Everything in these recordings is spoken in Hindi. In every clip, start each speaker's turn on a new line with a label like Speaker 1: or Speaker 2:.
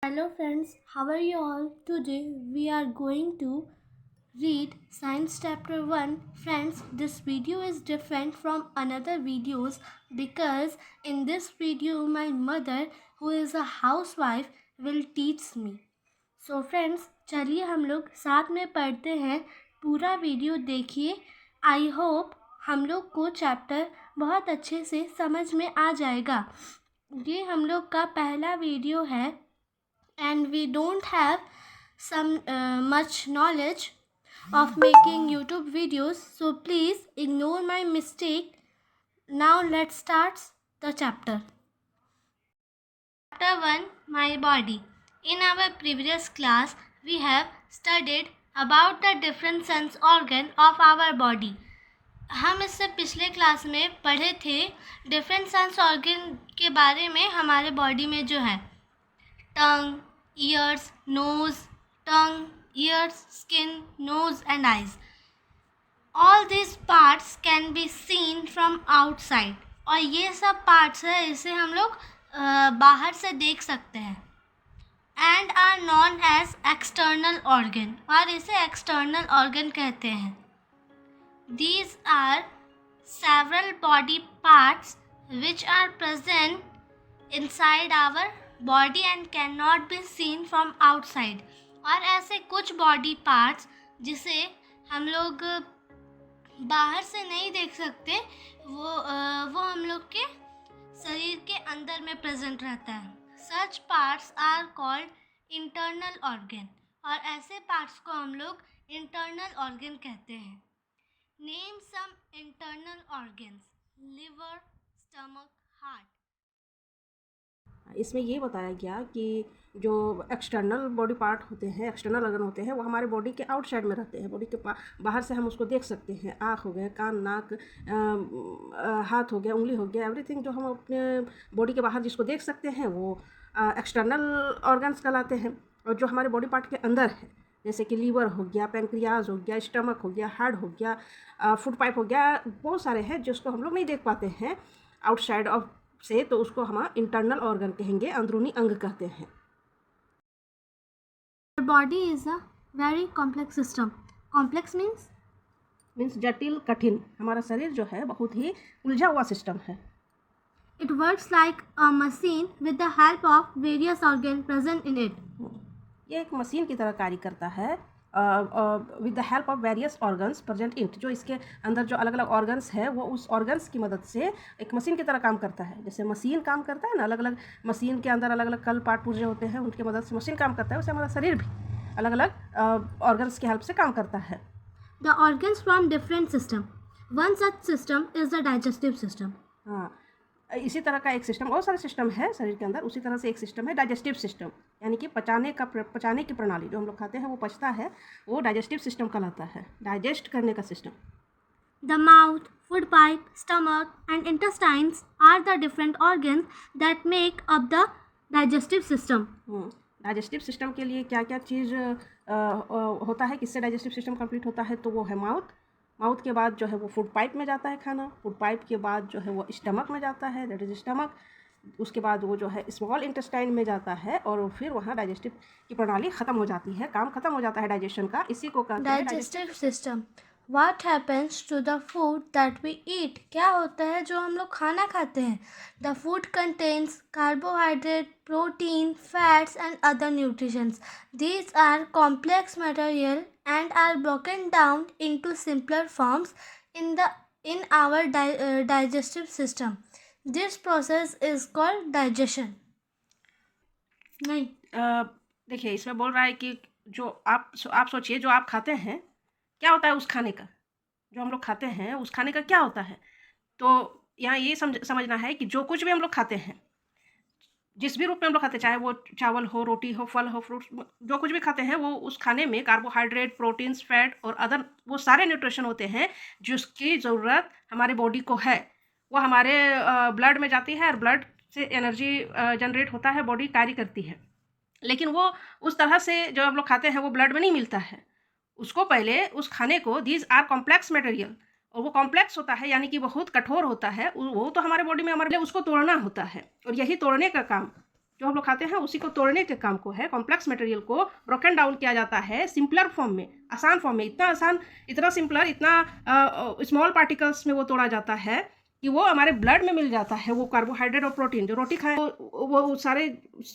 Speaker 1: Hello friends, how are you all? Today we are going to read Science Chapter 1. Friends, this video is different from another videos because in this video my mother, who is a housewife, will teach me. So friends, चलिए हम लोग साथ में पढ़ते हैं. पूरा वीडियो देखिए. आई होप हम लोग को चैप्टर बहुत अच्छे से समझ में आ जाएगा. ये हम लोग का पहला वीडियो है and we don't have some much knowledge of making YouTube videos, so please ignore my mistake. Now let's start the chapter. Chapter 1, My Body. In our previous class we have studied about the different sense organ of our body. हम इससे पिछले क्लास में पढ़े थे डिफरेंट सेंस ऑर्गन के बारे में हमारे बॉडी में जो है टंग, ears, nose, tongue, ears, skin, nose and eyes. All these parts can be seen from outside. और ये सब parts है इसे हम लोग बाहर से देख सकते हैं. And are known as external organ. और इसे external organ कहते हैं. These are several body parts which are present inside our body and cannot be seen from outside. और ऐसे कुछ बॉडी पार्ट्स जिसे हम लोग बाहर से नहीं देख सकते वो हम लोग के शरीर के अंदर में प्रेजेंट रहता है. Such parts are called internal organ. और ऐसे पार्ट्स को हम लोग इंटरनल ऑर्गन कहते हैं. Name some internal organs. Liver, stomach, heart.
Speaker 2: इसमें ये बताया गया कि जो एक्सटर्नल बॉडी पार्ट होते हैं, एक्सटर्नल ऑर्गन होते हैं, वो हमारे बॉडी के आउटसाइड में रहते हैं. बॉडी के बाहर से हम उसको देख सकते हैं. आँख हो गया, कान, नाक, हाथ हो गया, उंगली हो गया, एवरीथिंग जो हम अपने बॉडी के बाहर जिसको देख सकते हैं वो एक्सटर्नल ऑर्गन्स कहलाते हैं. और जो हमारे बॉडी पार्ट के अंदर है जैसे कि लीवर हो गया, पेंक्रियाज हो गया, स्टमक हो गया, हार्ट हो गया, फूड पाइप हो गया, बहुत सारे हैं जिसको हम लोग नहीं देख पाते हैं आउटसाइड ऑफ से, तो उसको हम इंटरनल ऑर्गन कहेंगे, अंदरूनी अंग कहते हैं.
Speaker 1: Body is a very complex system. Complex means
Speaker 2: जटिल, कठिन. हमारा शरीर जो है बहुत ही उलझा हुआ सिस्टम है.
Speaker 1: It works like a machine with the help of various organ present in it.
Speaker 2: ये एक मशीन की तरह कार्य करता है with the help of various organs present in. जो इसके अंदर जो अलग अलग ऑर्गन्स है वो उस ऑर्गन्स की मदद से एक मशीन की तरह काम करता है. जैसे मशीन काम करता है ना, अलग अलग मशीन के अंदर अलग अलग कल पार्ट पुर्जे होते हैं, उनकी मदद से मशीन काम करता है. वैसे हमारा शरीर भी अलग अलग ऑर्गन्स की हेल्प से काम करता है.
Speaker 1: The organs from different system. One such system is the digestive system.
Speaker 2: हाँ, इसी तरह का एक सिस्टम, बहुत सारे सिस्टम है शरीर के अंदर, उसी तरह से एक सिस्टम है डाइजेस्टिव सिस्टम. यानी कि पचाने की प्रणाली. जो हम लोग खाते हैं वो पचता है, वो डाइजेस्टिव सिस्टम कहलाता है, डाइजेस्ट करने का system.
Speaker 1: The mouth, food pipe, stomach and intestines are the different organs that make up the digestive system.
Speaker 2: Digestive system के लिए क्या क्या चीज़ होता है, किससे डाइजेस्टिव सिस्टम कंप्लीट होता है, तो वो है माउथ के बाद जो है वो फूड पाइप में जाता है खाना. फूड पाइप के बाद जो है वो स्टमक में जाता है, दैट इज स्टमक. उसके बाद वो जो है स्मॉल इंटेस्टाइन में जाता है और फिर वहाँ डाइजेस्टिव की प्रणाली ख़त्म हो जाती है, काम ख़त्म हो जाता है डाइजेशन का. इसी को कहते हैं
Speaker 1: digestive system. What happens to the food that we eat? क्या होता है जो हम लोग खाना खाते हैं? The food contains carbohydrate, protein, fats and other nutrients. These are complex material and are broken down into simpler forms in our digestive system. This process is called digestion. नहीं,
Speaker 2: देखिए इसमें बोल रहा है कि जो आप सोचिए जो आप खाते हैं क्या होता है उस खाने का, जो हम लोग खाते हैं उस खाने का क्या होता है. तो यहाँ ये समझना है कि जो कुछ भी हम लोग खाते हैं, जिस भी रूप में हम लोग खाते हैं, चाहे वो चावल हो, रोटी हो, फल हो, फ्रूट्स, जो कुछ भी खाते हैं वो उस खाने में कार्बोहाइड्रेट, प्रोटीन्स, फैट और अदर वो सारे न्यूट्रिशन होते हैं जिसकी ज़रूरत हमारे बॉडी को है. वो हमारे ब्लड में जाती है और ब्लड से एनर्जी जनरेट होता है, बॉडी कार्य करती है. लेकिन वो उस तरह से जो हम लोग खाते हैं वो ब्लड में नहीं मिलता है. उसको पहले उस खाने को दीज आर कॉम्प्लेक्स मटेरियल, और वो कॉम्प्लेक्स होता है यानी कि बहुत कठोर होता है. वो तो हमारे बॉडी में हमारे लिए उसको तोड़ना होता है, और यही तोड़ने का काम जो हम लोग खाते हैं उसी को तोड़ने के काम को है। कॉम्प्लेक्स मटेरियल को ब्रोकन डाउन किया जाता है सिंपलर फॉर्म में, आसान फॉर्म में। इतना आसान, इतना सिंपलर, इतना स्मॉल पार्टिकल्स में वो तोड़ा जाता है कि वो हमारे ब्लड में मिल जाता है। वो कार्बोहाइड्रेट और प्रोटीन जो रोटी खाए वो सारे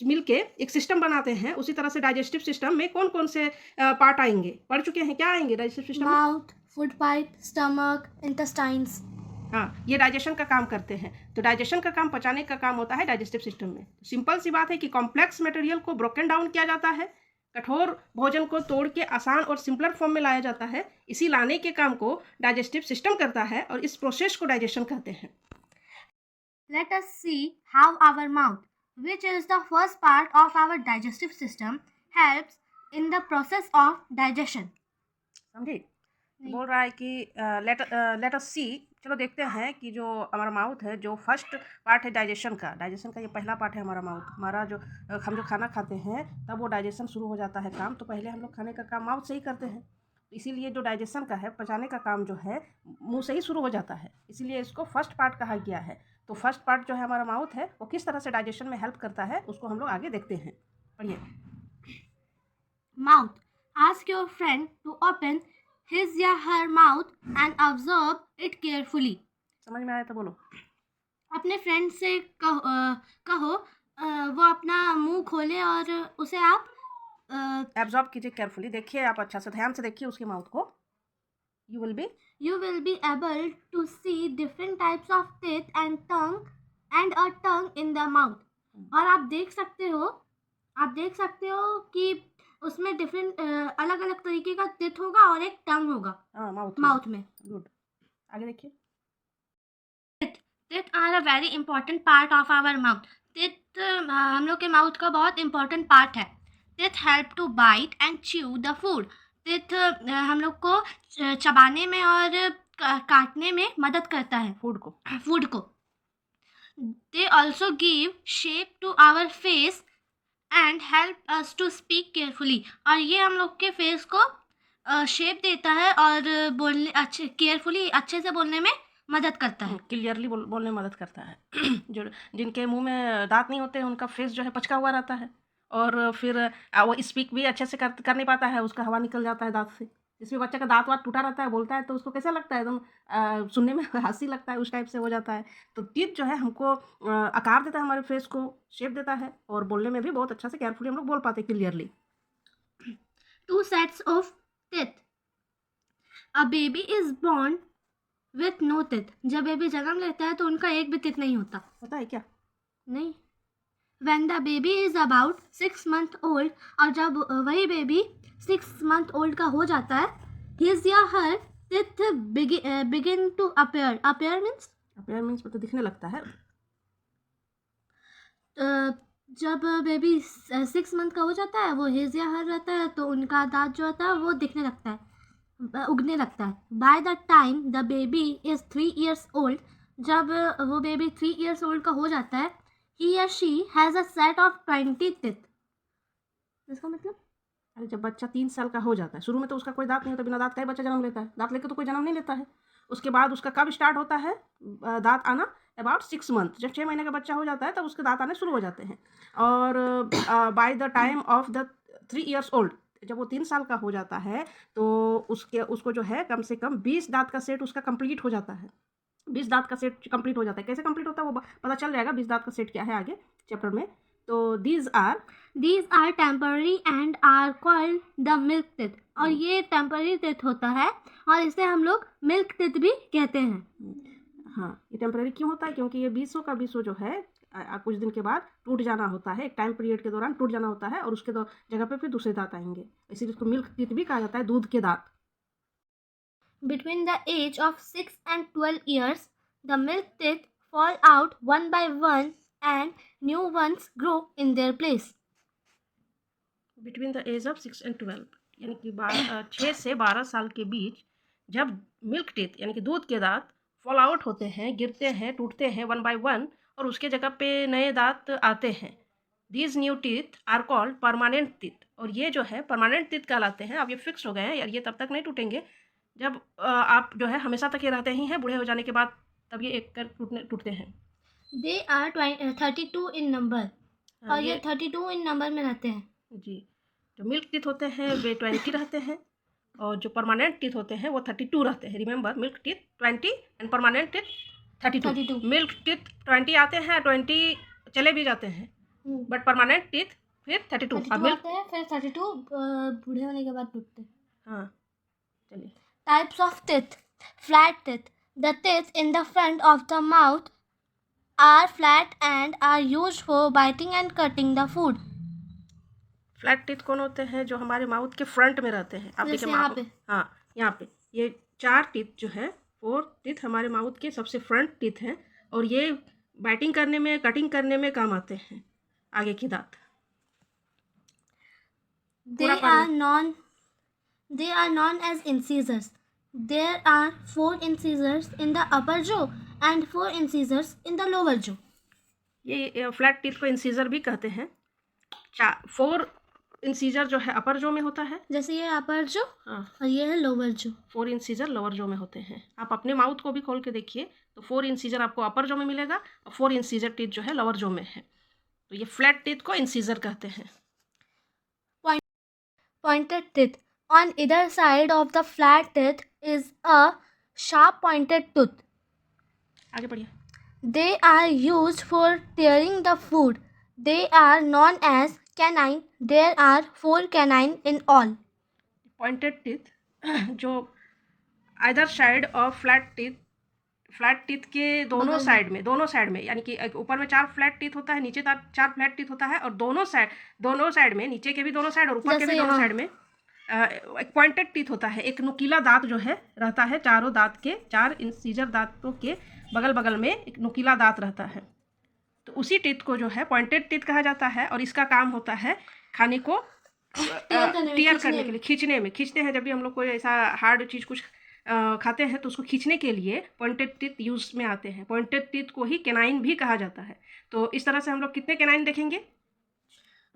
Speaker 2: मिल के एक सिस्टम बनाते हैं। उसी तरह से डाइजेस्टिव सिस्टम में कौन कौन से पार्ट आएंगे, पढ़ चुके हैं, क्या आएंगे डाइजेस्टिव सिस्टम में?
Speaker 1: Mouth, food pipe, stomach, intestines.
Speaker 2: हाँ, ये डाइजेशन का काम करते हैं। तो डाइजेशन का काम, पचाने का काम होता है डाइजेस्टिव सिस्टम में। सिंपल सी बात है कि कॉम्प्लेक्स मटेरियल को ब्रोकन डाउन किया जाता है, कठोर भोजन को तोड़ के आसान और सिंपलर फॉर्म में लाया जाता है। इसी लाने के काम को डाइजेस्टिव सिस्टम करता है और इस प्रोसेस को डाइजेशन कहते हैं।
Speaker 1: Let us see how our mouth, which is the first part of our digestive system, helps in the process of digestion.
Speaker 2: समझे? बोल रहा है कि लेट अस सी, चलो देखते हैं कि जो हमारा माउथ है, जो फर्स्ट पार्ट है डाइजेशन का ये पहला पार्ट है हमारा माउथ। हमारा जो हम जो खाना खाते हैं तब वो डाइजेशन शुरू हो जाता है काम। तो पहले हम लोग खाने का काम माउथ से ही करते हैं, इसीलिए जो डाइजेशन का है, पचाने का काम जो है मुंह से ही शुरू हो जाता है, इसीलिए इसको फर्स्ट पार्ट कहा गया है। तो फर्स्ट पार्ट जो है हमारा माउथ है, वो किस तरह से डाइजेशन में हेल्प करता है उसको हम लोग आगे देखते हैं। पढ़िए।
Speaker 1: Mouth. Ask your friend to open his या her mouth and observe it carefully.
Speaker 2: समझ में आया तो बोलो।
Speaker 1: अपने फ्रेंड से कहो वो अपना मुंह खोले और उसे आप
Speaker 2: एब्जॉर्ब कीजिए केयरफुली, देखिए आप अच्छा से, ध्यान से देखिए उसके माउथ को। You will be
Speaker 1: able to see different types of teeth and a tongue in the mouth. और आप देख सकते हो कि उसमें डिफरेंट अलग अलग तरीके का टीथ होगा और एक टंग होगा माउथ में।
Speaker 2: गुड, आगे देखिए।
Speaker 1: Teeth are a very important part of our mouth. Teeth हम लोग के माउथ का बहुत इंपॉर्टेंट पार्ट है। Teeth help to bite and chew the food. Teeth हम लोग को चबाने में और काटने में मदद करता है फूड को। They also give shape to our face and help us to speak carefully. और ये हम लोग के फेस को शेप देता है और बोलने अच्छे से बोलने में मदद करता है,
Speaker 2: क्लियरली बोलने में मदद करता है। जो जिनके मुंह में दांत नहीं होते उनका फेस जो है पचका हुआ रहता है और फिर वो स्पीक भी अच्छे से कर नहीं पाता है, उसका हवा निकल जाता है दांत से। जिसमें बच्चे का दांत वात टूटा रहता है, बोलता है तो उसको कैसा लगता है, एकदम सुनने में हंसी लगता है, उस टाइप से हो जाता है। तो टीथ जो है हमको आकार देता है, हमारे फेस को शेप देता है और बोलने में भी बहुत अच्छा से केयरफुली हम लोग बोल पाते हैं clearly.
Speaker 1: 2 sets of teeth. A baby is born with no teeth. जब बेबी जन्म लेता है तो उनका एक भी टीथ नहीं होता
Speaker 2: है क्या?
Speaker 1: नहीं। When the baby is about 6 month old, और जब वही बेबी 6 month old का हो जाता है, his या her teeth begin to appear. Appear means
Speaker 2: मतलब दिखने लगता है।
Speaker 1: जब बेबी 6 मंथ का हो जाता है, वो his या her रहता है, तो उनका दांत जो होता है वो दिखने लगता है, उगने लगता है। By the time the baby is 3 years old, जब वो बेबी 3 years old का हो जाता है, he or she has a set of 20 teeth. इसका मतलब,
Speaker 2: अरे जब बच्चा 3 साल का हो जाता है, शुरू में तो उसका कोई दांत नहीं होता, बिना दांत का ही बच्चा जन्म लेता है। दांत लेकर तो कोई जन्म नहीं लेता है। उसके बाद उसका कब स्टार्ट होता है दांत आना? About 6 month. जब 6 महीने का बच्चा हो जाता है तब उसके दांत आने शुरू हो जाते हैं। और by the time of the 3 years old, जब वो 3 साल का हो जाता है तो उसको जो है कम से कम 20 दांत का सेट उसका कंप्लीट हो जाता है। 20 दांत का सेट कंप्लीट हो जाता है। कैसे कंप्लीट होता है वो पता चल जाएगा 20 दांत का सेट क्या है आगे चैप्टर में। तो these are temporary and are called the milk teeth. और ये टेम्पररी टीथ होता है और इसे हम लोग मिल्क टीथ भी कहते हैं। हाँ, ये टेम्पररी क्यों होता है? क्योंकि ये 20 का 20 जो है कुछ दिन के बाद टूट जाना होता है, एक टाइम पीरियड के दौरान टूट जाना होता है और उसके जगह पे फिर दूसरे दांत आएंगे, इसीलिए इसको मिल्क टीथ भी कहा जाता है, दूध के दांत। Between the age of 6 and 12 years, the milk teeth fall out one by one and new ones grow in their place. Between the age of 6 and 12, यानी कि 6 से 12 साल के बीच जब मिल्क टीथ यानी कि दूध के दांत फॉल आउट होते हैं, गिरते हैं, टूटते हैं 1 by 1 और उसके जगह पे नए दांत आते हैं। These new teeth are called permanent teeth. और ये जो है परमानेंट टीथ कहलाते हैं। अब ये फिक्स हो गए हैं यार, ये तब तक नहीं टूटेंगे जब आप जो है हमेशा तक ये रहते ही हैं, बूढ़े हो जाने के बाद तब ये एक कर टूटते हैं। They are 32 in number.
Speaker 1: और ये 32 इन नंबर में रहते हैं
Speaker 2: जी। जो मिल्क टीथ होते हैं वे 20 रहते हैं और जो परमानेंट टीथ होते हैं वो 32 रहते हैं। Remember, milk teeth 20 and permanent teeth 32। Milk teeth 20 आते हैं, 20 चले भी जाते हैं, बट परमानेंट टीथ फिर 32
Speaker 1: आते हैं, फिर 32 बूढ़े होने के बाद टूटते हैं।
Speaker 2: हाँ, चलिए।
Speaker 1: Types of teeth. Flat teeth. The teeth in the front of the mouth are flat and are used for biting and cutting the food.
Speaker 2: Flat teeth कौन होते हैं? जो हमारे माउथ के फ्रंट में रहते हैं। आप देखिए यहाँ पे, हाँ यहाँ पे ये 4 टीथ जो है, 4 टीथ हमारे माउथ के सबसे फ्रंट टीथ हैं और ये बाइटिंग करने में, कटिंग करने में काम आते हैं। आगे की दांत
Speaker 1: they are known as incisors. There are 4 incisors in the upper jaw and 4 incisors in the lower jaw.
Speaker 2: ये फ्लैट टीथ को इंसीजर भी कहते हैं। 4 इंसीजर जो है अपर जो में होता है,
Speaker 1: जैसे ये अपर जो,
Speaker 2: हाँ,
Speaker 1: और ये है लोअर जो।
Speaker 2: 4 इंसीजर लोअर जो में होते हैं। आप अपने माउथ को भी खोल के देखिए तो 4 इंसीजर आपको अपर जो में मिलेगा और 4 इंसीजर टीथ जो है लोअर जो में है। तो ये फ्लैट टीथ को इंसीजर कहते हैं।
Speaker 1: Pointed teeth. On either side of the flat teeth is a sharp pointed tooth.
Speaker 2: आगे बढ़िए।
Speaker 1: They are used for tearing the food. They are known as canine. There are 4 canine in all.
Speaker 2: Pointed teeth जो either side of flat teeth, flat teeth के दोनों साइड में, यानी कि ऊपर में 4 फ्लैट टीथ होता है, नीचे 4 फ्लैट टीथ होता है और दोनों साइड में, नीचे के भी दोनों साइड और ऊपर के भी दोनों साइड में एक पॉइंटेड टीथ होता है। एक नुकीला दांत जो है रहता है, चारों दांत के, 4 इंसीजर दांतों के बगल बगल में एक नुकीला दांत रहता है। तो उसी टीथ को जो है पॉइंटेड टीथ कहा जाता है और इसका काम होता है खाने को टीयर करने के लिए, खींचते हैं। जब भी हम लोग कोई ऐसा हार्ड चीज़ कुछ खाते हैं तो उसको खींचने के लिए पॉइंटेड टीथ यूज में आते हैं। पॉइंटेड टीथ को ही कैनाइन भी कहा जाता है। तो इस तरह से हम लोग कितने कैनाइन देखेंगे?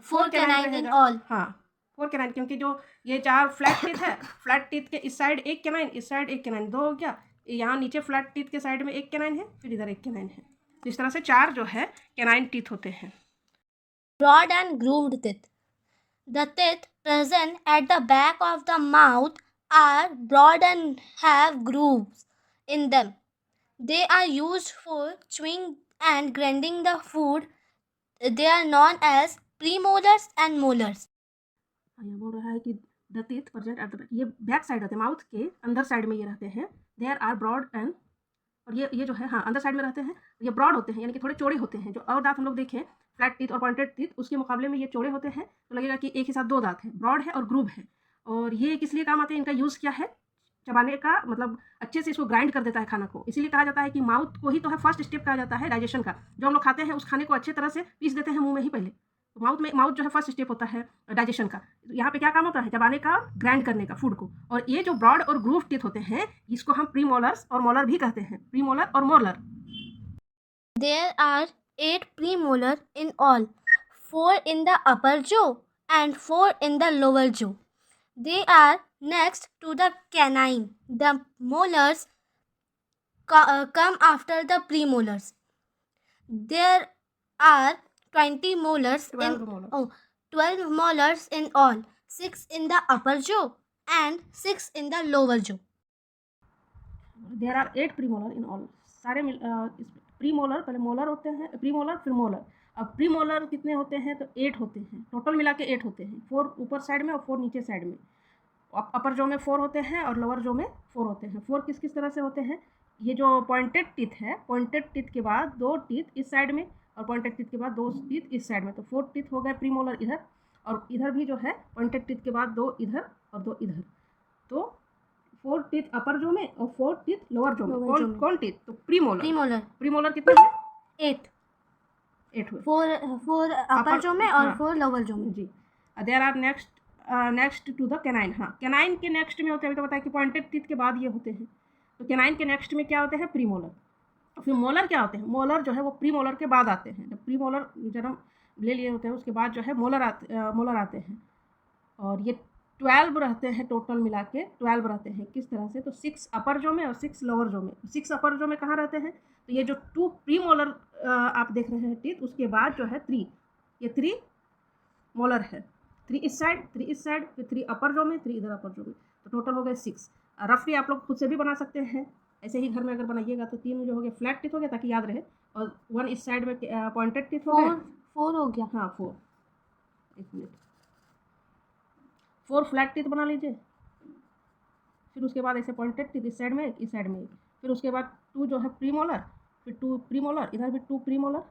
Speaker 1: 4 कैनाइन इन ऑल।
Speaker 2: हाँ, 4 कैनाइन, क्योंकि जो ये 4 फ्लैट टीथ है, फ्लैट टीथ के इस साइड एक कैनाइन, इस साइड एक कैनाइन, 2 हो गया। यहाँ नीचे फ्लैट टीथ के साइड में एक कैनाइन है, फिर इधर एक कैनाइन है। तो इस तरह से 4 जो है कैनाइन टीथ होते हैं।
Speaker 1: Broad and grooved teeth. The teeth present at the back of the mouth are broad and have grooves in them. They are used for chewing and grinding the food. They are known as premolars and molars.
Speaker 2: ये बोल रहा है कि the teeth present at the back, ये बैक साइड रहते हैं, माउथ के अंदर साइड में ये रहते हैं। There are broad and, और ये जो है, हाँ, अंदर साइड में रहते हैं। ये ब्रॉड होते हैं, यानी कि थोड़े चौड़े होते हैं। जो और दांत हम लोग देखें फ्लैट टीथ और पॉइंटेड टीथ, उसके मुकाबले में ये चौड़े होते हैं, तो लगेगा कि एक ही साथ 2 दांत है। ब्रॉड है और ग्रूव है। और ये किस लिए काम आते हैं? इनका यूज़ क्या है? चबाने का, मतलब अच्छे से इसको ग्राइंड कर देता है खाना को। इसीलिए कहा जाता है कि माउथ को ही तो है फर्स्ट स्टेप कहा जाता है डाइजेशन का। जो हम लोग खाते हैं उस खाने को अच्छे तरह से पीस देते हैं मुंह में ही पहले। तो माउथ जो है फर्स्ट स्टेप होता है डाइजेशन का। यहाँ पे क्या काम होता है? चबाने का, ग्राइंड करने का फूड को। और ये जो ब्रॉड और ग्रूव टीथ होते हैं, इसको हम प्रीमोलर्स और मोलर भी कहते हैं। प्रीमोलर और molar.
Speaker 1: There are 8 premolar in all, 4 in the upper jaw and 4 in the lower jaw. They are next to the canine. The molars come after the premolars. There are 20 molars 12 molars in all, 6 in the upper jaw and 6 in the lower jaw.
Speaker 2: There are 8 premolar in all. सारे प्रीमोलर, पहले मोलर होते हैं, प्रीमोलर फिर मोलर। अब प्रीमोलर कितने होते हैं? तो 8 होते हैं, टोटल मिला के 8 होते हैं। 4 ऊपर साइड में और 4 नीचे साइड में। अपर जो में 4 होते हैं और लोअर जो में 4 होते हैं। 4 किस किस तरह से होते हैं? ये जो पॉइंटेड टीथ है, पॉइंटेड टीथ के बाद 2 टीथ इस साइड में और पॉइंटेड टीथ के बाद 2 टीथ इस साइड में, तो 4 टीथ हो गए प्रीमोलर इधर। और इधर भी जो है पॉइंटेड टीथ के बाद 2 इधर और 2 इधर, तो 4 टीथ अपर जो में और 4 टीथ लोअर जो में। कौन टीथ? तो प्रीमोलर कितने हैं? 8 हुए।
Speaker 1: 4 अपर जो में और 4 लोअर जो में।
Speaker 2: जी। There are next to the canine. हाँ, कैनाइन के नेक्स्ट में होते हैं, अभी तो बताया कि पॉइंटेड टीथ के बाद ये होते हैं। तो कैनाइन के नेक्स्ट में क्या होते हैं? प्रीमोलर। फिर मोलर क्या होते हैं? मोलर जो है वो प्रीमोलर के बाद आते हैं। जब प्रीमोलर जन्म ले लिए होते हैं उसके बाद जो है मोलर आते हैं। और ये 12 रहते हैं, टोटल मिला के 12 रहते हैं। किस तरह से? तो 6 अपर जो में और 6 लोअर जो में। 6 अपर जो में कहाँ रहते हैं? तो ये जो 2 प्रीमोलर आप देख रहे हैं टीथ, उसके बाद जो है 3 ये 3 मोलर है, 3 इस साइड, 3 इस साइड, फिर 3 अपर जो में, 3 इधर अपर जो में, तो टोटल हो गए 6। रफली आप लोग खुद से भी बना सकते हैं, ऐसे ही घर में अगर बनाइएगा तो 3 जो हो गए फ्लैट टीथ हो गया ताकि याद रहे, और 1 इस साइड में पॉइंटेड टीथ हो गए।
Speaker 1: 4 हो गया।
Speaker 2: हाँ 4, 1 मिनट, 4 फ्लैट टीथ बना लीजिए। फिर उसके बाद ऐसे पॉइंटेड टीथ इस साइड में एक, इस साइड में एक। फिर उसके बाद 2 जो है प्री मोलर, फिर 2 प्री मोलर, इधर भी 2 प्री मोलर,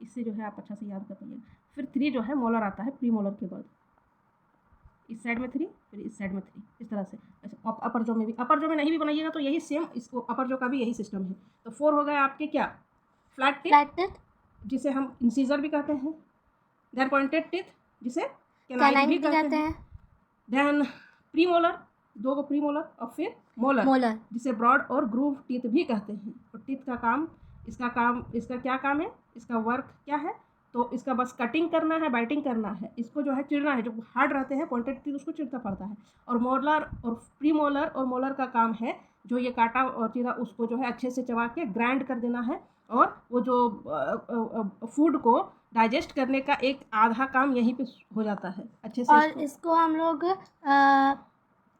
Speaker 2: इससे जो है आप अच्छा से याद कर पाइएगा। फिर 3 जो है मोलर आता है प्री मोलर के बाद, इस साइड में 3, फिर इस साइड में 3, इस तरह से। ऐसे अपर जो में भी, अपर जो में नहीं भी बनाइएगा तो यही सेम, इसको अपर जो का भी यही सिस्टम है। तो 4 हो गए आपके क्या, फ्लैट टीथ, जिसे हम इंसीजर भी कहते हैं। देन पॉइंटेड टीथ, जिसे कैनाइन भी कहते हैं। देन प्री मोलर, 2 को प्री मोलर, और फिर मोलर, जिसे ब्रॉड और ग्रूव टीथ भी कहते हैं। और टीथ का काम, इसका क्या काम है, इसका वर्क क्या है, तो इसका बस कटिंग करना है, बाइटिंग करना है, इसको जो है चिरना है। जो हार्ड रहते हैं पॉइंटेड टीथ उसको चिरता पड़ता है। और मोलर और प्री मोलर और मोलर का काम है जो ये काटा और चिरा उसको जो है अच्छे से चबा के ग्राइंड कर देना है, और वो जो फूड को डाइजेस्ट करने का एक आधा काम यहीं पे हो जाता है अच्छे से।
Speaker 1: और इसको हम लोग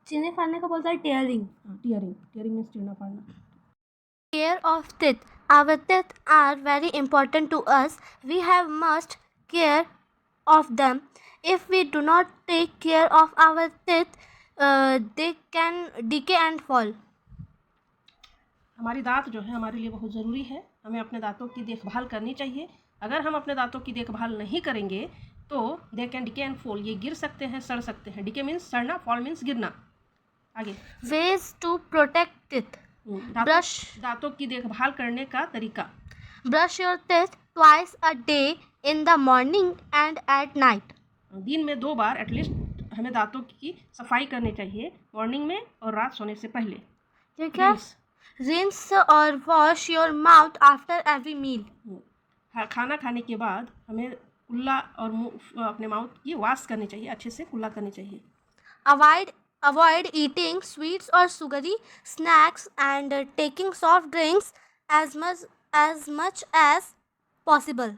Speaker 1: चीनी फाड़ने का बोलते हैं टीयरिंग।
Speaker 2: टीयरिंग मीन्स चीरना फाड़ना।
Speaker 1: Care of teeth. Our teeth are very important to us. We have must care of them. If we do not take care of our teeth, they can decay and fall.
Speaker 2: हमारी दांत जो है हमारे लिए बहुत ज़रूरी है, हमें अपने दांतों की देखभाल करनी चाहिए। अगर हम अपने दांतों की देखभाल नहीं करेंगे तो they can decay and fall, ये गिर सकते हैं, सड़ सकते हैं। डिके मीन्स सड़ना, फॉल मीन्स गिरना। आगे,
Speaker 1: Ways to protect teeth.
Speaker 2: दांतों की देखभाल करने का तरीका।
Speaker 1: Brush your teeth twice a day in the morning and at night.
Speaker 2: दिन में 2 बार एटलीस्ट हमें दांतों की सफाई करनी चाहिए, मॉर्निंग में और रात सोने से पहले।
Speaker 1: ठीक है। Rinse or wash your mouth after every meal.
Speaker 2: खाना खाने के बाद हमें कुल्ला और मुंह, अपने माउथ की वॉश करनी चाहिए, अच्छे से कुल्ला करनी चाहिए।
Speaker 1: Avoid eating sweets or sugary snacks and taking soft drinks as much as possible.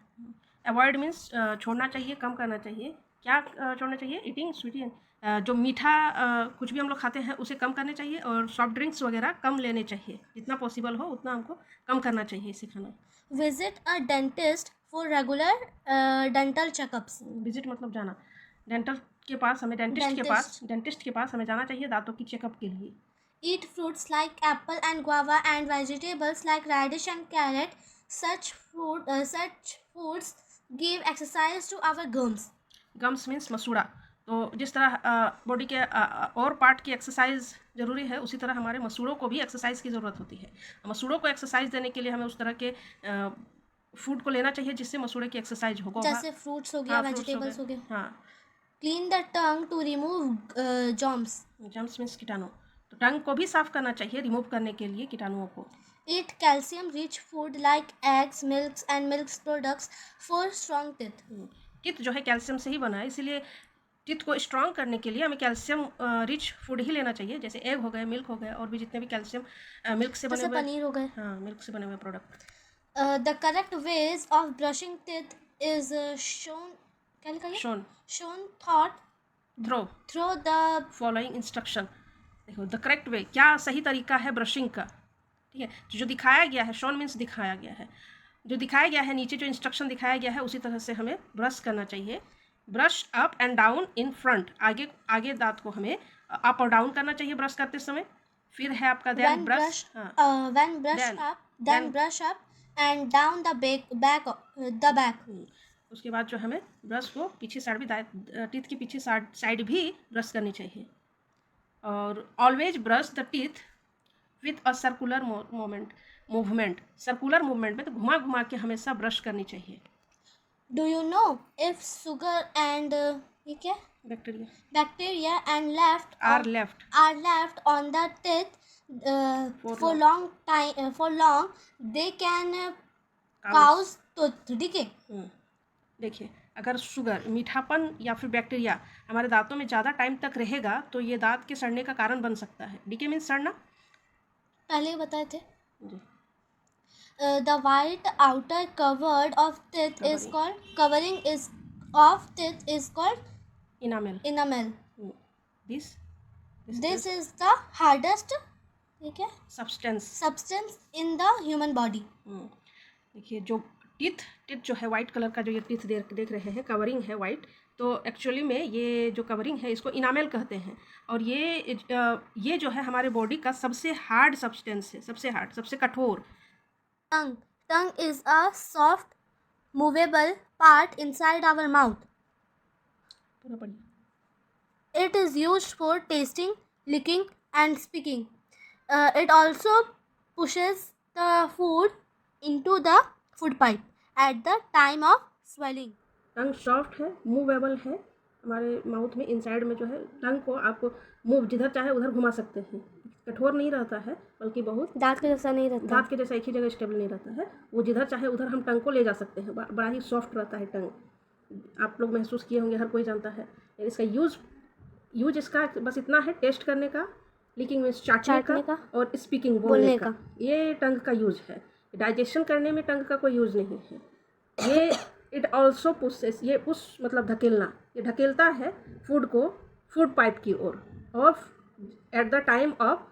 Speaker 2: Avoid means छोड़ना चाहिए, कम करना चाहिए। क्या छोड़ना चाहिए? ईटिंग स्वीट, जो मीठा कुछ भी हम लोग खाते हैं उसे कम करना चाहिए, और सॉफ्ट ड्रिंक्स वगैरह कम लेने चाहिए। जितना पॉसिबल हो उतना हमको कम करना चाहिए इसे खाना।
Speaker 1: Visit a dentist for regular dental checkups.
Speaker 2: Visit मतलब जाना, डेंटल के पास हमें, डेंटिस्ट के पास हमें जाना चाहिए दांतों की चेकअप के लिए।
Speaker 1: Eat fruits like apple and guava and vegetables like radish and carrot. Such foods give exercise to our gums.
Speaker 2: Gums means मसूड़ा। तो जिस तरह बॉडी के और पार्ट की एक्सरसाइज ज़रूरी है, उसी तरह हमारे मसूड़ों को भी एक्सरसाइज की ज़रूरत होती है। मसूड़ों को एक्सरसाइज देने के लिए हमें उस तरह के फूड को लेना चाहिए जिससे मसूड़े की एक्सरसाइज हो।
Speaker 1: जैसे फ्रूट्स हो गया, वेजिटेबल्स हो गया।
Speaker 2: हाँ।
Speaker 1: Clean the tongue to remove germs.
Speaker 2: Germs means कीटाणु। तो टंग को भी साफ करना चाहिए, रिमूव करने के लिए कीटाणुओं को।
Speaker 1: Eat calcium-rich food like eggs, milks, and milk products for strong teeth.
Speaker 2: Teeth जो है कैल्शियम से ही बना है, इसीलिए टीथ को स्ट्रांग करने के लिए हमें कैल्शियम रिच फूड ही लेना चाहिए, जैसे एग हो गए, मिल्क हो गए, और भी जितने भी कैल्शियम मिल्क से बने हुए,
Speaker 1: पनीर हो गए।
Speaker 2: हाँ, मिल्क से बने हुए product.
Speaker 1: The correct ways of brushing teeth is shown through the
Speaker 2: following instruction. देखो, द करेक्ट वे, क्या सही तरीका है ब्रशिंग का, ठीक है। जो दिखाया गया है, शोन मीन्स दिखाया गया है, जो दिखाया गया है, नीचे जो इंस्ट्रक्शन दिखाया गया है उसी तरह से हमें ब्रश करना चाहिए। Brush up and down in front, आगे दांत को हमें अप और डाउन करना चाहिए ब्रश करते समय। फिर है आपका then brush,
Speaker 1: brush up and down the back.
Speaker 2: उसके बाद जो हमें ब्रश को पीछे साइड भी, टीथ की पीछे साइड भी ब्रश करनी चाहिए। और always brush the teeth with a circular movement. Circular movement में तो घुमा घुमा के हमेशा ब्रश करनी चाहिए।
Speaker 1: Do you know if sugar and ये क्या? Bacteria and
Speaker 2: are left
Speaker 1: on the teeth for long, they can cause tooth decay.
Speaker 2: देखिए, अगर शुगर, मीठापन या फिर बैक्टीरिया हमारे दांतों में ज़्यादा टाइम तक रहेगा तो ये दांत के सड़ने का कारण बन सकता है। डीके मीन्स सड़ना,
Speaker 1: पहले ही बताए थे। The white outer covered of teeth is called covering is of teeth is called
Speaker 2: enamel.
Speaker 1: enamel.
Speaker 2: This
Speaker 1: is the hardest ठीक है
Speaker 2: substance
Speaker 1: in the human body.
Speaker 2: देखिए जो टीथ जो है वाइट कलर का जो ये टीथ देख रहे हैं, कवरिंग है वाइट, तो एक्चुअली में ये जो कवरिंग है इसको इनामेल कहते हैं। और ये जो है हमारे बॉडी का सबसे हार्ड सब्सटेंस है, सबसे हार्ड, सबसे कठोर।
Speaker 1: Tongue is a soft movable part inside our mouth.
Speaker 2: पूरा पढ़िए।
Speaker 1: It is used for tasting, licking and speaking. It also pushes the food into the food pipe at the time of swallowing.
Speaker 2: Tongue soft है, मूवेबल है, हमारे माउथ में इनसाइड में जो है टंग को आप मूव जिधर चाहे उधर घुमा सकते हैं। कठोर नहीं रहता है, बल्कि बहुत
Speaker 1: दांत के जैसा नहीं रहता,
Speaker 2: दांत के जैसा एक ही जगह स्टेबल नहीं रहता है, वो जिधर चाहे उधर हम टंग को ले जा सकते हैं। बड़ा ही सॉफ्ट रहता है टंग। आप लोग महसूस किए होंगे, हर कोई जानता है। इसका यूज इसका बस इतना है, टेस्ट करने का, लिकिंग में चाटने का और स्पीकिंग बोलने का। ये टंग का यूज है। डाइजेशन करने में टंग का कोई यूज नहीं है। ये इट ऑल्सो पुशेस, ये पुश मतलब धकेलना, ये ढकेलता है फूड को फूड पाइप की ओर। और at the time of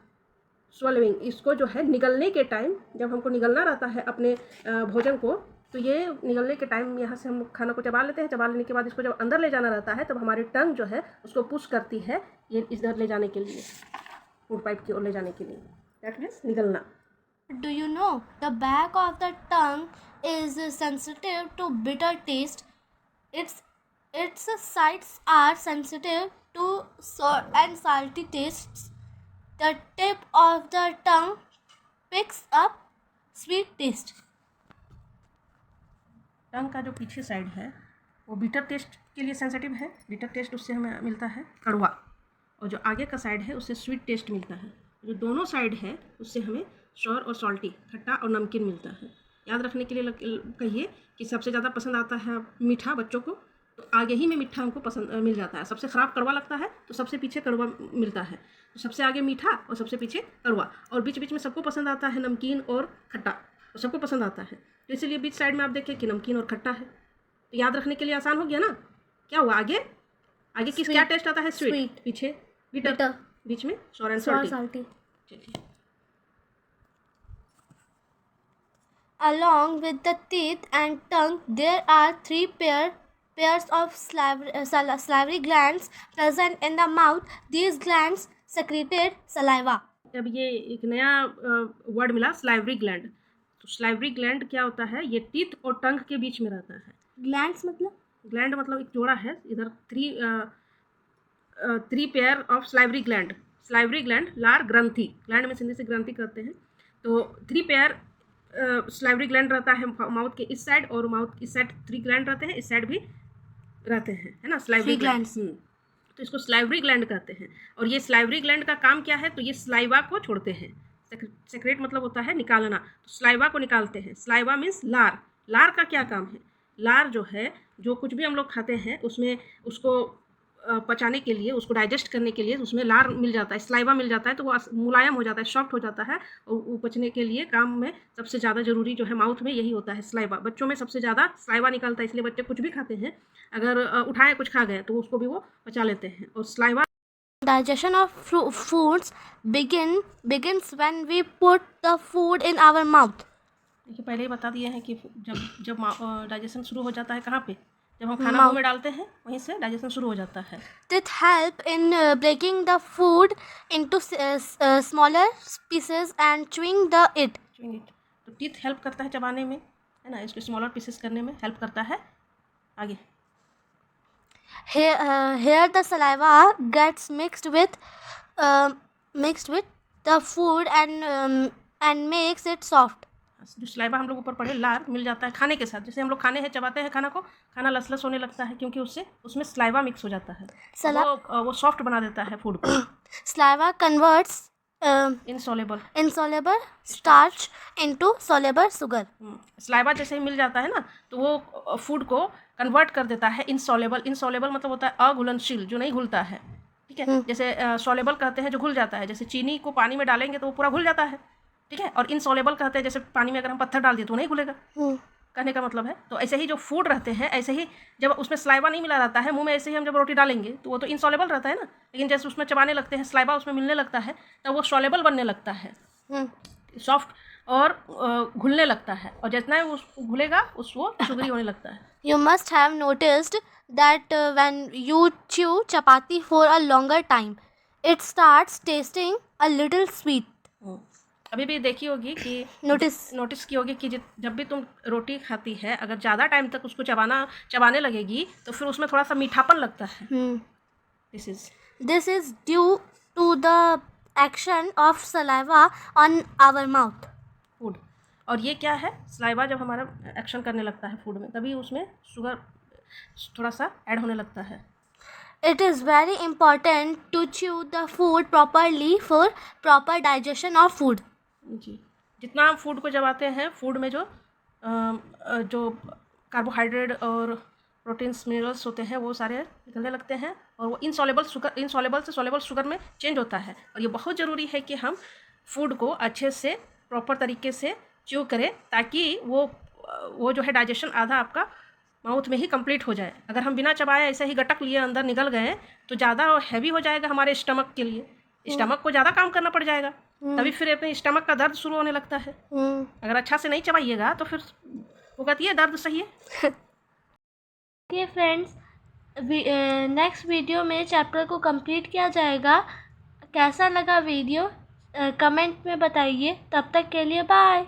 Speaker 2: swallowing, इसको जो है निगलने के टाइम, जब हमको निगलना रहता है अपने भोजन को, तो ये निगलने के टाइम यहाँ से हम खाना को चबा लेते हैं। चबा लेने के बाद इसको जब अंदर ले जाना रहता है, तब हमारी टंग जो है उसको पुश करती है ये इधर ले जाने के लिए, फूड पाइप की ओर ले जाने के लिए। दैट मीन्स निगलना।
Speaker 1: Do you know the back of the tongue is sensitive to bitter taste? Its sides are sensitive to sour and salty tastes. The tip of the tongue picks up sweet taste.
Speaker 2: टंग का जो पीछे साइड है वो बिटर टेस्ट के लिए सेंसिटिव है। बिटर टेस्ट उससे हमें मिलता है कड़वा, और जो आगे का साइड है उससे स्वीट टेस्ट मिलता है। जो दोनों साइड है उससे हमें श्योर और सॉल्टी, खट्टा और नमकीन मिलता है। याद रखने के लिए कहिए कि सबसे ज़्यादा पसंद आता है मीठा बच्चों को, तो आगे ही में मीठा हमको पसंद मिल जाता है। सबसे ख़राब कड़वा लगता है तो सबसे पीछे कड़वा मिलता है। तो सबसे आगे मीठा और सबसे पीछे कड़वा, और बीच बीच में सबको पसंद आता है नमकीन और खट्टा, तो सबको पसंद आता है। तो इसीलिए बीच साइड में आप देखें कि नमकीन और खट्टा है। तो याद रखने के लिए आसान हो गया ना। क्या हुआ आगे? आगे किस क्या टेस्ट आता है? स्वीट, पीछे बिटर, बीच में सॉर एंड सॉल्टी। चलिए।
Speaker 1: Along with the teeth and tongue, there are 3 pairs of salivary glands present in the mouth. These glands secreted saliva.
Speaker 2: अब ये एक नया वर्ड मिला, स्लाइवरी ग्लैंड। तो स्लाइवरी ग्लैंड क्या होता है? ये टीथ और टंग के बीच में रहता है।
Speaker 1: ग्लैंड्स मतलब? ग्लैंड
Speaker 2: मतलब एक जोड़ा है। इधर 3 pair of salivary gland. Salivary gland लार ग्रंथि, ग्लैंड में हिंदी से ग्रंथि कहते हैं। तो 3 पेयर स्लाइवरी ग्लैंड रहता है माउथ के इस साइड, और माउथ इस साइड 3 ग्लैंड रहते हैं, इस साइड भी रहते हैं, है ना, स्लाइवरी ग्लैंड। तो इसको स्लाइवरी ग्लैंड कहते हैं। और ये स्लाइवरी ग्लैंड का काम क्या है? तो ये स्लाइवा को छोड़ते हैं। सेक्रेट मतलब होता है निकालना, तो स्लाइवा को निकालते हैं। स्लाइवा मीन्स लार। लार का क्या काम है? लार जो है, जो कुछ भी हम लोग खाते हैं उसमें उसको पचाने के लिए, उसको डाइजेस्ट करने के लिए उसमें लार मिल जाता है, स्लाइवा मिल जाता है, तो वो मुलायम हो जाता है, सॉफ्ट हो जाता है, और वो पचने के लिए काम में सबसे ज़्यादा ज़रूरी जो है माउथ में यही होता है, स्लाइवा। बच्चों में सबसे ज़्यादा स्लाइवा निकलता है, इसलिए बच्चे कुछ भी खाते हैं, अगर उठाए कुछ खा गए तो उसको भी वो पचा लेते हैं। और saliva
Speaker 1: Digestion of foods begins when we put the food in our mouth.
Speaker 2: देखिए पहले ही बता दिए हैं कि जब डाइजेशन शुरू हो जाता है कहाँ पे? जब हम खाना मुंह में डालते हैं वहीं से डाइजेशन शुरू हो जाता है।
Speaker 1: Teeth help in breaking the food into smaller pieces and chewing it.
Speaker 2: तो टीथ हेल्प करता है चबाने में, है ना, इसको स्मॉलर पीसेस करने में हेल्प करता है। आगे
Speaker 1: Here the saliva gets mixed with the food and makes it soft.
Speaker 2: जो स्लाइवा हम लोग ऊपर पढ़े, लार मिल जाता है खाने के साथ। जैसे हम लोग खाने हैं, चबाते हैं खाना को, खाना लसलस होने लगता है क्योंकि उसमें स्लाइवा मिक्स हो जाता है, वो सॉफ्ट बना देता है फूड को।
Speaker 1: Saliva converts insoluble starch into soluble sugar.
Speaker 2: Saliva जैसे ही मिल जाता है ना, तो वो फूड को कन्वर्ट कर देता है इंसॉलेबल मतलब होता है अघुलनशील, जो नहीं घुलता है, ठीक है। जैसे सॉलेबल कहते हैं जो घुल जाता है। जैसे चीनी को पानी में डालेंगे तो वो पूरा घुल जाता है, ठीक है। और इनसॉल्युबल कहते हैं जैसे पानी में अगर हम पत्थर डाल दिए तो नहीं घुलेगा, कहने का मतलब है। तो ऐसे ही जो फूड रहते हैं, ऐसे ही जब उसमें स्लाइवा नहीं मिला रहता है मुंह में, ऐसे ही हम जब रोटी डालेंगे तो वो तो इनसॉल्युबल रहता है ना, लेकिन जैसे उसमें चबाने लगते हैं, स्लाइवा उसमें मिलने लगता है, तब वो सॉल्युबल बनने लगता है, सॉफ्ट और घुलने लगता है, और जितना वो घुलेगा वो शुगरी होने लगता है।
Speaker 1: You must have noticed that when you chew chapati for a longer time, it starts tasting a little sweet.
Speaker 2: अभी भी देखी होगी कि नोटिस की होगी कि जब भी तुम रोटी खाती है, अगर ज़्यादा टाइम तक उसको चबाने लगेगी तो फिर उसमें थोड़ा सा मीठापन लगता है। This is due to the action of saliva on our mouth. Food, और ये क्या है, सलाइवा जब हमारा एक्शन करने लगता है फूड में, तभी उसमें शुगर थोड़ा सा ऐड होने लगता है।
Speaker 1: It is very important to chew the food properly for proper digestion of food.
Speaker 2: जी, जितना हम फूड को चबाते हैं, फूड में जो कार्बोहाइड्रेट और प्रोटीन्स मिनरल्स होते हैं वो सारे निकलने लगते हैं, और वो इनसॉल्युबल से सॉल्युबल शुगर में चेंज होता है। और ये बहुत ज़रूरी है कि हम फूड को अच्छे से प्रॉपर तरीके से च्यू करें, ताकि वो जो है डाइजेशन आधा आपका माउथ में ही कंप्लीट हो जाए। अगर हम बिना चबाए ऐसे ही गटक लिए अंदर निकल गए तो ज़्यादा हैवी हो जाएगा हमारे स्टमक के लिए, स्टमक को ज़्यादा काम करना पड़ जाएगा, तभी फिर अपने स्टमक का दर्द शुरू होने लगता है। अगर अच्छा से नहीं चबाइएगा तो फिर होगा ये दर्द सही है।
Speaker 1: ओके फ्रेंड्स, नेक्स्ट वीडियो में चैप्टर को कंप्लीट किया जाएगा। कैसा लगा वीडियो कमेंट में बताइए। तब तक के लिए बाय।